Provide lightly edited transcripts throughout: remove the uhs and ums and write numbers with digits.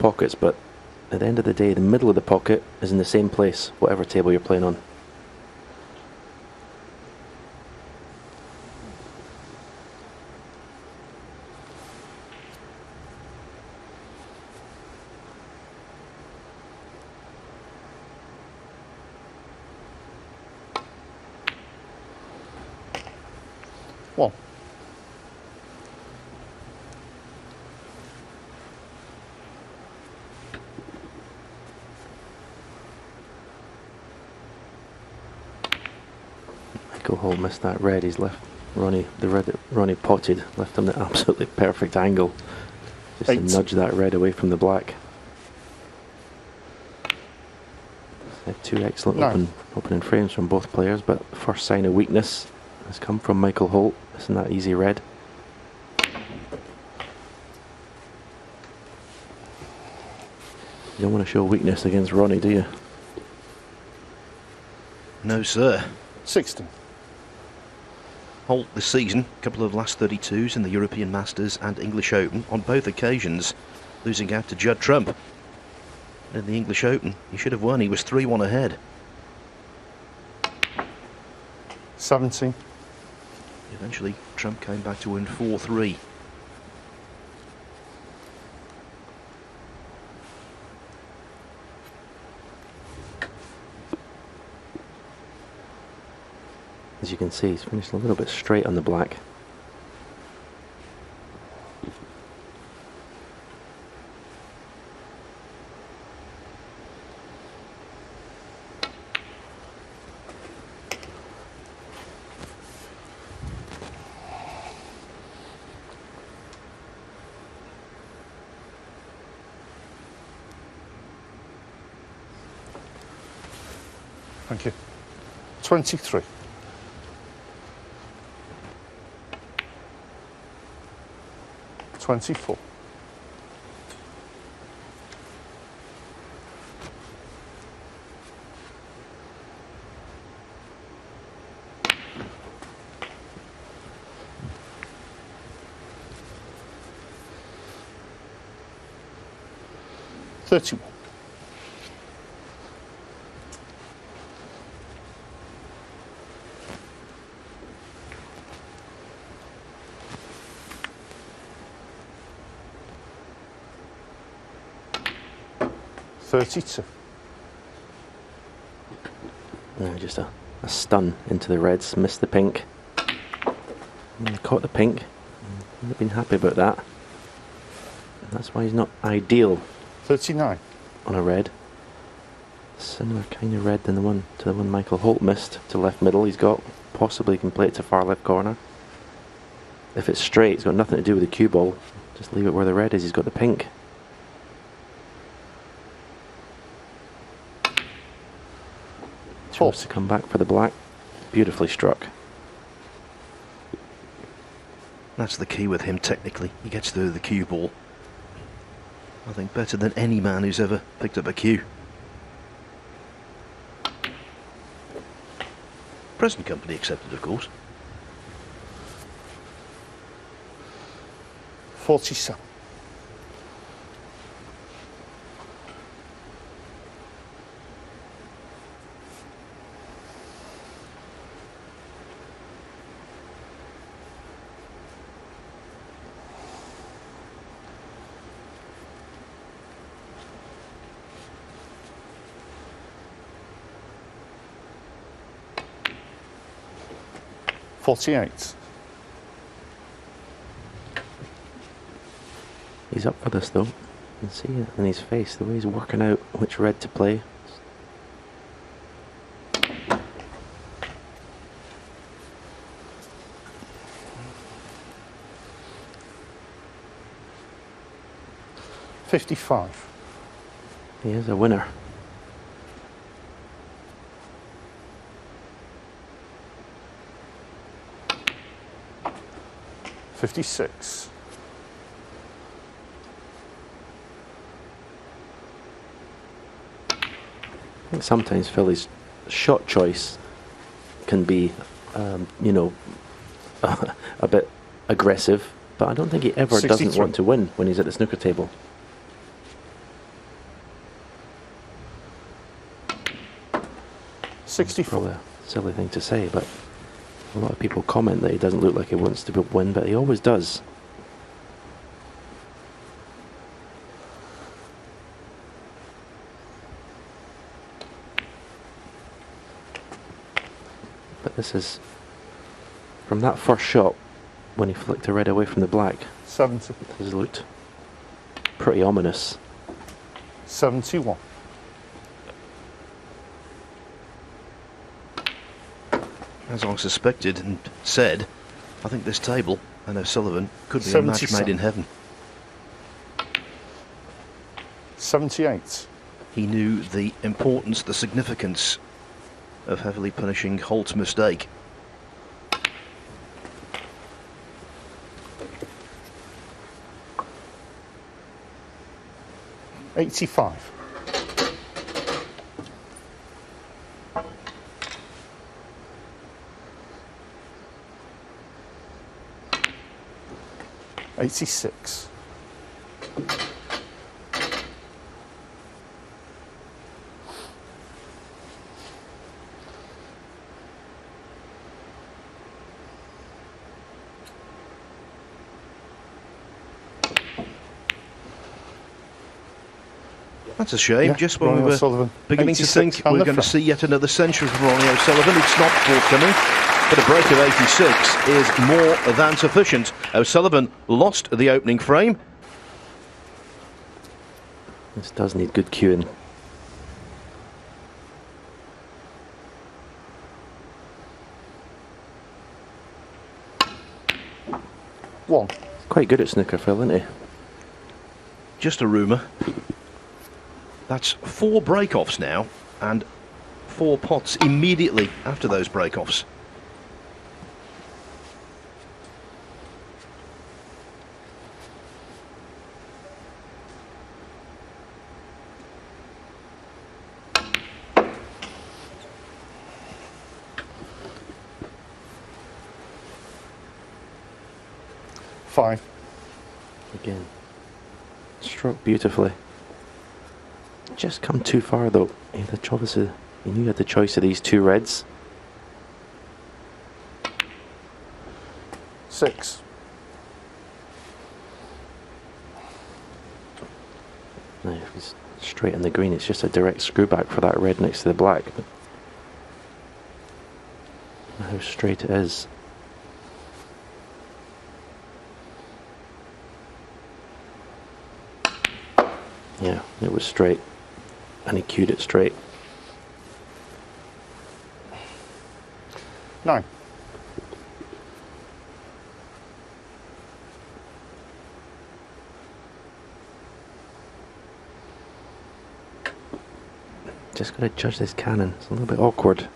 pockets, but at the end of the day, the middle of the pocket is in the same place, whatever table you're playing on. One. Michael Holt missed that red. He's left Ronnie, the red that Ronnie potted, left him at absolutely perfect angle. Just to nudge that red away from the black. Two excellent opening frames from both players, but the first sign of weakness has come from Michael Holt. Isn't that easy red? You don't want to show weakness against Ronnie, do you? No, sir. 16. Holt this season, a couple of last 32s in the European Masters and English Open, on both occasions losing out to Judd Trump. In the English Open, he should have won. He was 3-1 ahead. 17. Eventually, Trump came back to win 4-3. As you can see, he's finished a little bit straight on the black. Thank you. 23. 24. 31. 32. Just a stun into the reds, missed the pink. And caught the pink. I've been happy about that. And that's why he's not ideal 39. on a red. Similar kind of red than the one Michael Holt missed to left middle. He's got, possibly can play it to far left corner. If it's straight, it's got nothing to do with the cue ball. Just leave it where the red is. He's got the pink. Chose to come back for the black. Beautifully struck. That's the key with him technically. He gets through the cue ball. I think better than any man who's ever picked up a cue. Present company accepted, of course. 47. 48. He's up for this though. You can see it in his face, the way he's working out which red to play. $55. He is a winner. $56. I think sometimes Philly's shot choice can be, you know, a bit aggressive, but I don't think he ever 63. doesn't want to win when he's at the snooker table. 64. Probably a silly thing to say, but a lot of people comment that he doesn't look like he wants to win, but he always does. But this is from that first shot when he flicked the red away from the black. 70. This has looked pretty ominous. 71. As I suspected and said, I think this table and O'Sullivan could be a match 77. made in heaven. 78. He knew the importance, the significance of heavily punishing Holt's mistake. $85. $86. That's a shame, Yeah, just when Ronnie we were O'Sullivan, beginning to 86 think we on were the going to front. see yet another century from Ronnie O'Sullivan. It's not forthcoming, but a break of 86 is more than sufficient. O'Sullivan lost the opening frame. This does need good cueing. One. Quite good at snooker, Phil, isn't he? Just a rumour. That's 4 break-offs now, and 4 pots immediately after those break-offs. Five. Again, struck beautifully. Just come too far though. Obviously, he knew he had the choice of these 2 reds. 6. Now, if he's straight in the green, it's just a direct screw back for that red next to the black. But how straight it is. Yeah, it was straight, and he cued it straight. 9. Just got to judge this cannon. It's a little bit awkward.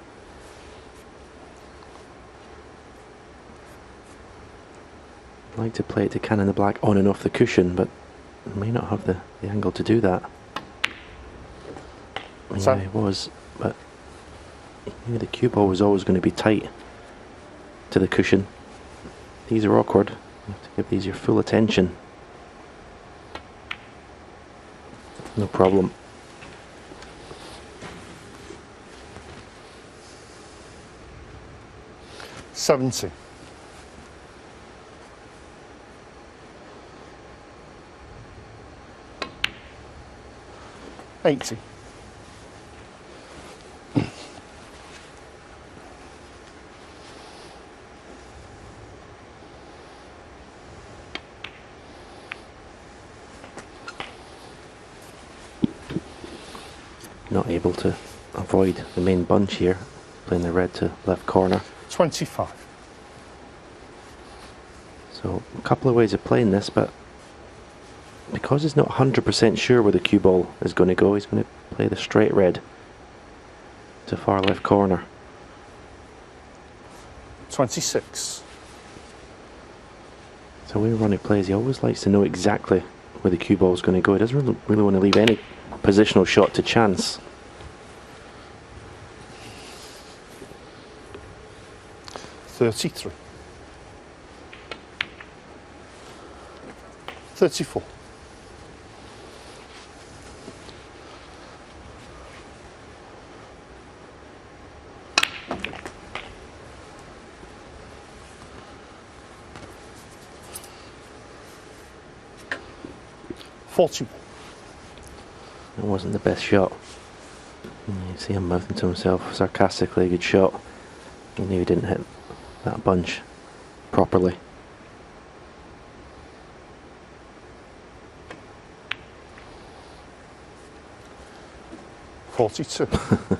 I'd like to play it to cannon the black on and off the cushion, but I may not have the angle to do that. Yeah, he was, but he knew the cue ball was always going to be tight to the cushion. These are awkward. You have to give these your full attention. No problem. $70. $80. Not able to avoid the main bunch here, playing the red to left corner. 25. So a couple of ways of playing this, but because he's not 100% sure where the cue ball is going to go, he's going to play the straight red to far left corner. 26. So when Ronnie plays, he always likes to know exactly where the cue ball is going to go. He doesn't really want to leave any positional shot to chance. 33. 34. 41. It wasn't the best shot. You see him mouthing to himself sarcastically, good shot. He knew he didn't hit that bunch properly. $42.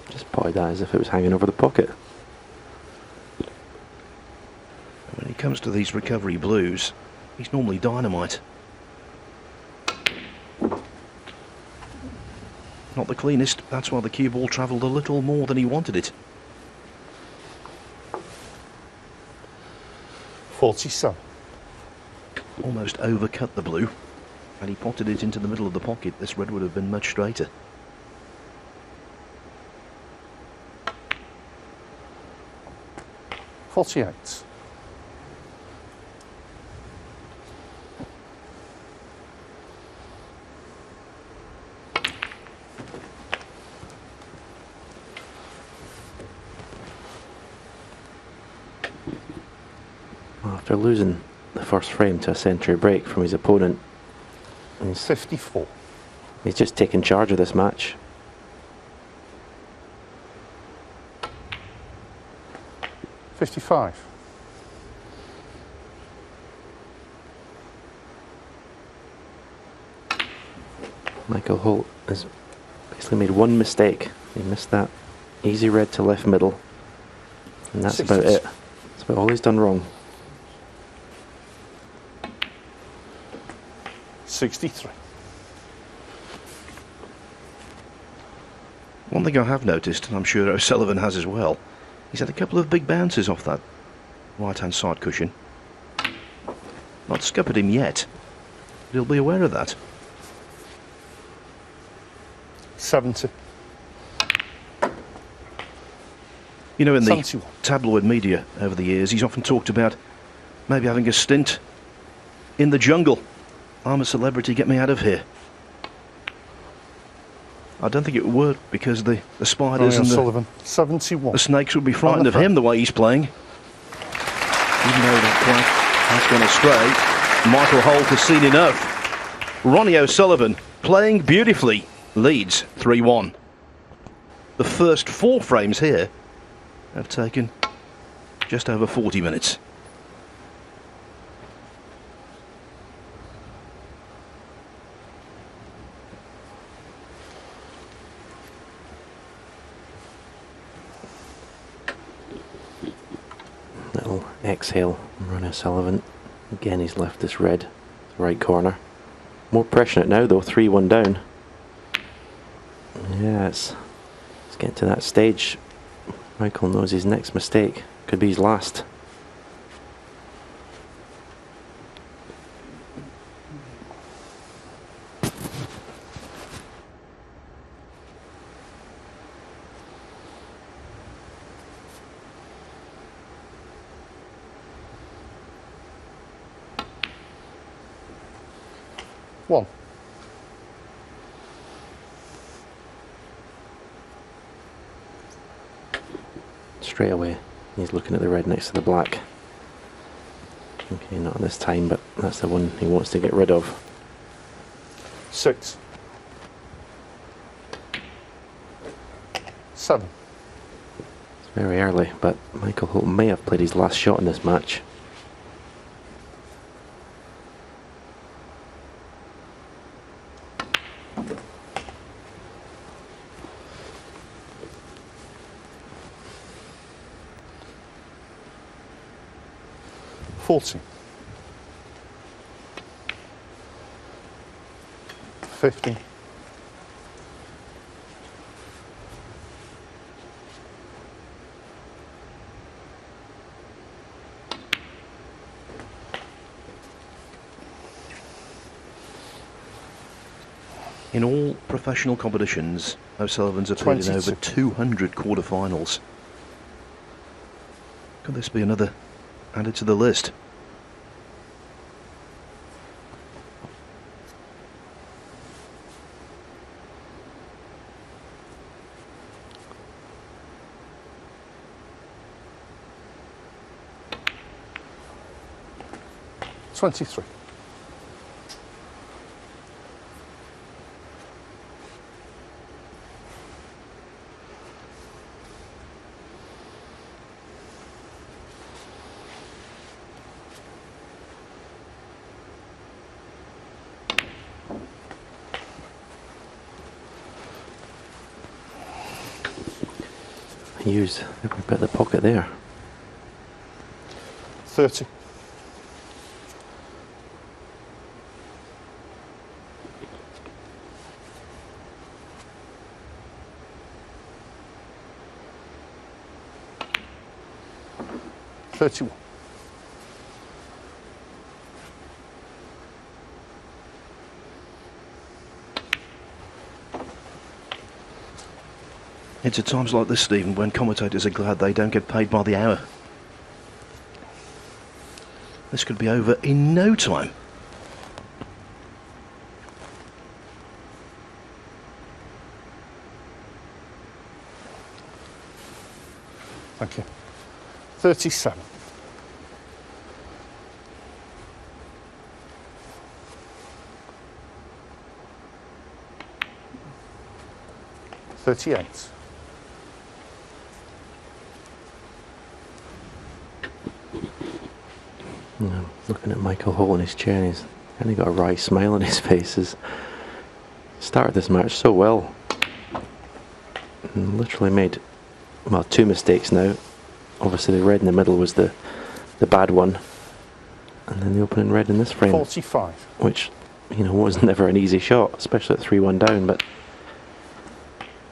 Just potted that as if it was hanging over the pocket. When it comes to these recovery blues, he's normally dynamite. Not the cleanest, that's why the cue ball travelled a little more than he wanted it. 47. Almost overcut the blue, and he potted it into the middle of the pocket. This red would have been much straighter. $48. After losing the first frame to a century break from his opponent, he's 54. just taken charge of this match. $55. Michael Holt has basically made one mistake. He missed that easy red to left middle, and that's about it. That's about all he's done wrong. 63. One thing I have noticed, and I'm sure O'Sullivan has as well, he's had a couple of big bounces off that right-hand side cushion. Not scuppered him yet, but he'll be aware of that. 70. You know, in the 71. tabloid media over the years, he's often talked about maybe having a stint in the jungle. I'm a celebrity, get me out of here. I don't think it would work because the spiders Ronnie and O'Sullivan. 71. the snakes would be frightened of him the way he's playing. Even though that play has gone astray, Michael Holt has seen enough. Ronnie O'Sullivan, playing beautifully, leads 3-1. The first 4 frames here have taken just over 40 minutes. Little exhale from Ronnie O'Sullivan. Again, he's left this red right corner. More pressure on it now though, 3-1 down. Yeah, it's getting to that stage. Michael knows his next mistake could be his last. One. Straight away, he's looking at the red next to the black. Okay, not this time, but that's the one he wants to get rid of. 6. 7. It's very early, but Michael Holt may have played his last shot in this match. $40. 50. In all professional competitions, O'Sullivan's appeared in over 200 quarterfinals. Could this be another added to the list? $23. used every bit of the pocket there. 30. $31. It's at times like this, Stephen, when commentators are glad they don't get paid by the hour. This could be over in no time. Thank you. 37. $38. Looking at Michael Holt in his chair, and he's only got a wry smile on his face. He's started this match so well. And literally made, well, 2 mistakes now. Obviously the red in the middle was the bad one. And then the opening red in this frame. 45. Which, you know, was never an easy shot, especially at 3-1 down, but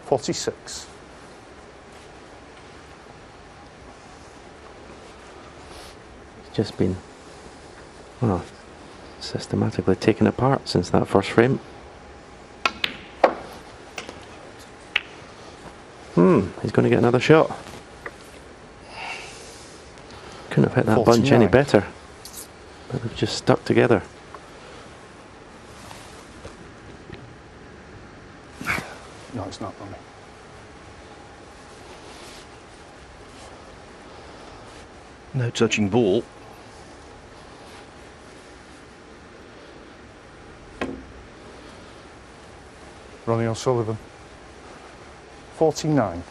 46. it's just been, well, systematically taken apart since that first frame. He's going to get another shot. Couldn't have hit that bunch any 49. better. But they've just stuck together. No, it's not, Ronnie. No touching ball. Ronnie O'Sullivan. 49.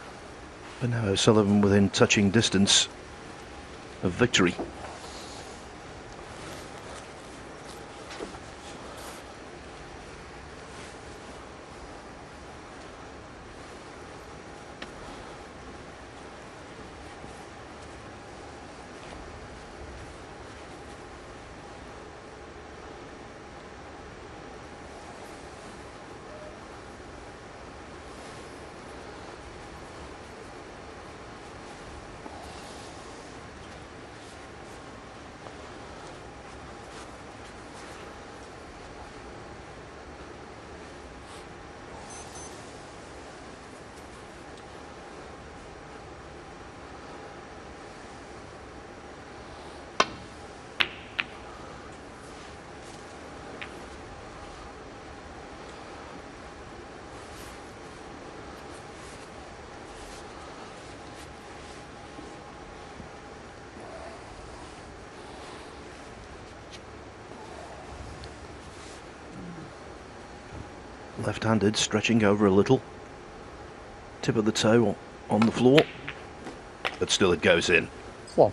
But now O'Sullivan within touching distance of victory. Left-handed, stretching over a little. Tip of the toe on the floor. But still it goes in. 1.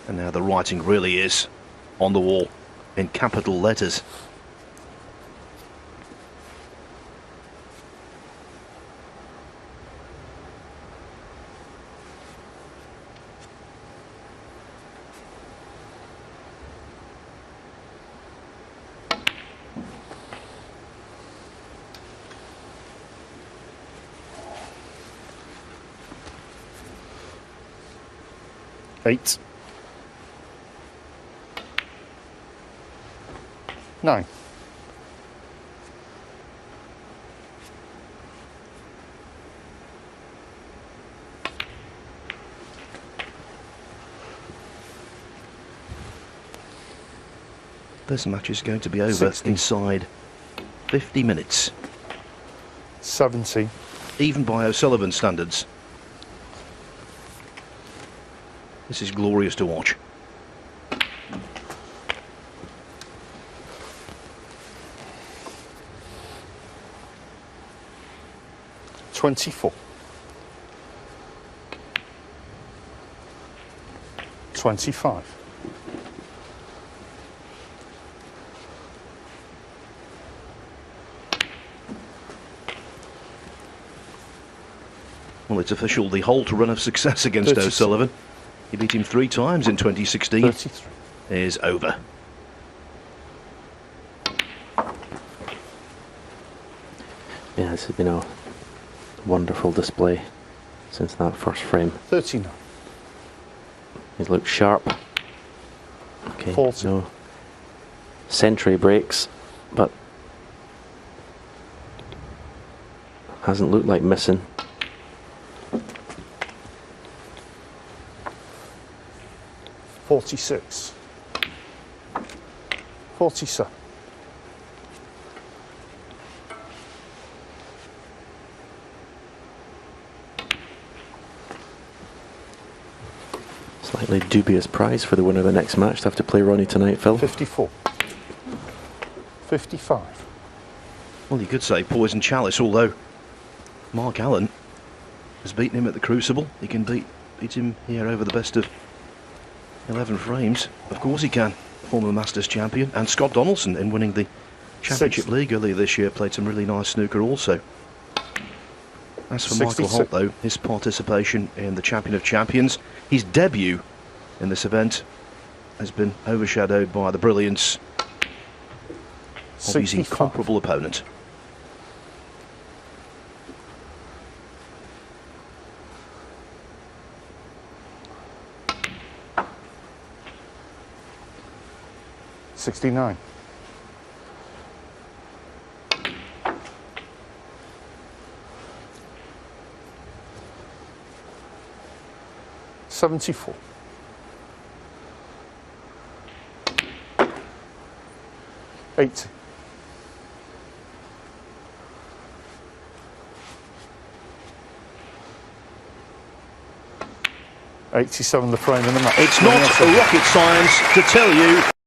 And now the writing really is on the wall in capital letters. Eight. 9. This match is going to be over 60. inside 50 minutes. 70. Even by O'Sullivan standards. This is glorious to watch. $24. 25. Well, it's official, the Holt run of success against 33. O'Sullivan. He beat him 3 times in 2016. 33. Is over. Yeah, this has been a wonderful display since that first frame. 39. He's looked sharp. Okay, 40. no century breaks, but hasn't looked like missing. 46. 47. Slightly dubious prize for the winner of the next match to have to play Ronnie tonight, Phil. 54. 55. Well, you could say poison chalice, although Mark Allen has beaten him at the Crucible. He can beat him here over the best of 11 frames. Of course he can. Former Masters champion. And Scott Donaldson, in winning the Championship 6. League earlier this year, played some really nice snooker also. As for Michael 66. Holt, though, his participation in the Champion of Champions, his debut in this event has been overshadowed by the brilliance of his 65. incomparable opponent. $69. 74. 80. 87, the frame in the match. It's not rocket science to tell you